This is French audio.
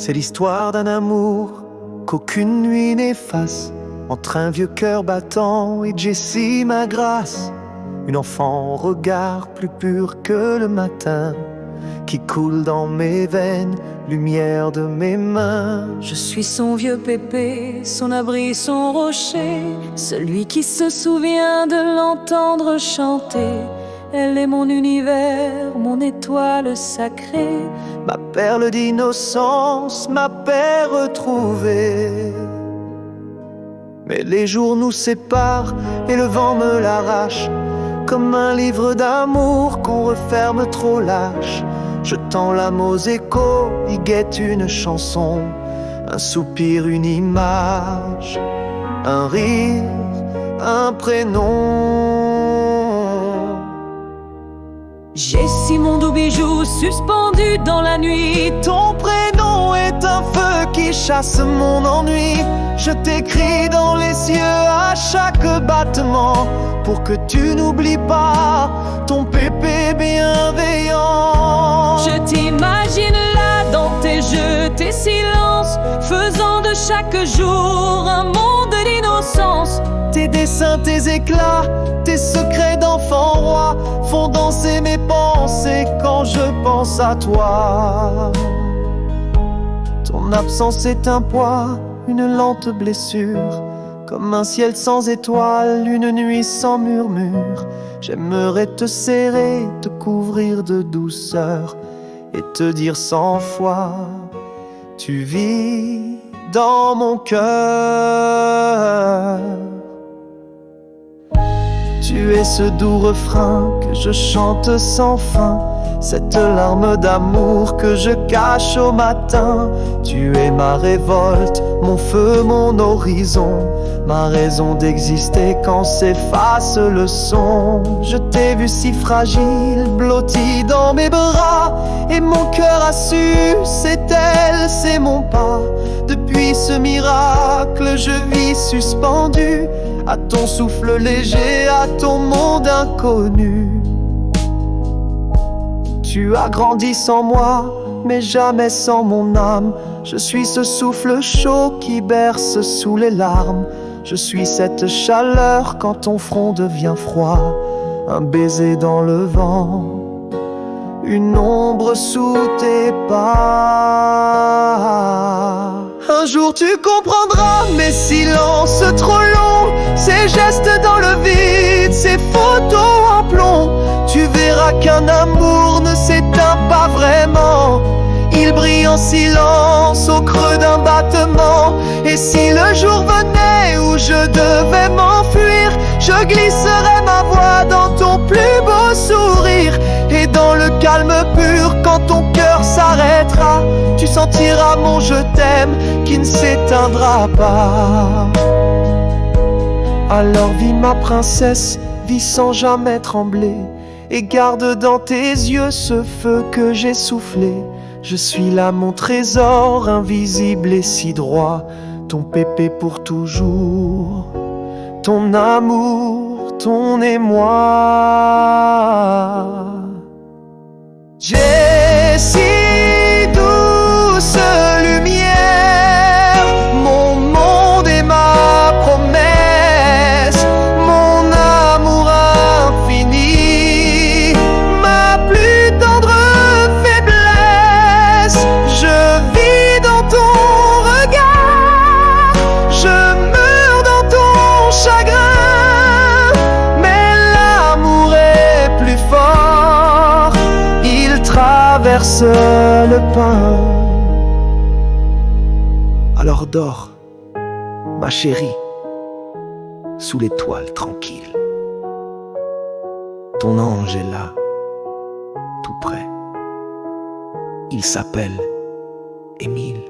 C'est l'histoire d'un amour qu'aucune nuit n'efface, entre un vieux cœur battant et Jessie ma grâce. Une enfant au regard plus pur que le matin, qui coule dans mes veines, lumière de mes mains. Je suis son vieux pépé, son abri, son rocher, celui qui se souvient de l'entendre chanter. Elle est mon univers, mon étoile sacrée, ma perle d'innocence, ma paix retrouvée. Mais les jours nous séparent et le vent me l'arrache, comme un livre d'amour qu'on referme trop lâche. Je tends l'âme aux échos, y guette une chanson, un soupir, une image, un rire, un prénom. Jessie, mon doux bijou, suspendu dans la nuit. Ton prénom est un feu qui chasse mon ennui. Je t'écris dans les cieux à chaque battement, pour que tu n'oublies pas ton pépé bienveillant. Je t'imagine là dans tes jeux, tes silences, faisant de chaque jour un monde d'innocence. Tes dessins, tes éclats, tes secrets d'enfant roi font danser mes pensées quand je pense à toi. Ton absence est un poids, une lente blessure, comme un ciel sans étoiles, une nuit sans murmure. J'aimerais te serrer, te couvrir de douceur et te dire 100 fois: tu vis dans mon cœur. Tu es ce doux refrain que je chante sans fin, cette larme d'amour que je cache au matin. Tu es ma révolte, mon feu, mon horizon, ma raison d'exister quand s'efface le son. Je t'ai vu si fragile, blotti dans mes bras, et mon cœur a su, c'est elle, c'est mon pas. Depuis ce miracle, je vis suspendu à ton souffle léger, à ton monde inconnu. Tu as grandi sans moi, mais jamais sans mon âme. Je suis ce souffle chaud qui berce sous les larmes. Je suis cette chaleur quand ton front devient froid, un baiser dans le vent, une ombre sous tes pas. Un jour tu comprendras mes silences trop longs, ces gestes dans le vide, ces photos en plomb. Tu verras qu'un amour ne s'éteint pas vraiment, il brille en silence au creux d'un battement. Et si le jour venait où je devais m'enfuir, je glisserais ma voix dans ton plus beau sourire. Et dans le calme pur, quand ton cœur s'arrêtera, tu sentiras mon je t'aime qui ne s'éteindra pas. Alors vis ma princesse, vis sans jamais trembler, et garde dans tes yeux ce feu que j'ai soufflé. Je suis là mon trésor, invisible et si droit, ton pépé pour toujours, ton amour, ton émoi. Jessie, douce lumière, mon monde et ma promesse, mon amour infini, ma plus tendre faiblesse. Je vis dans ton regard, je meurs dans ton chagrin, mais l'amour est plus fort, il traverse le pain. Alors dors, ma chérie, sous l'étoile tranquille. Ton ange est là, tout près. Il s'appelle Émile.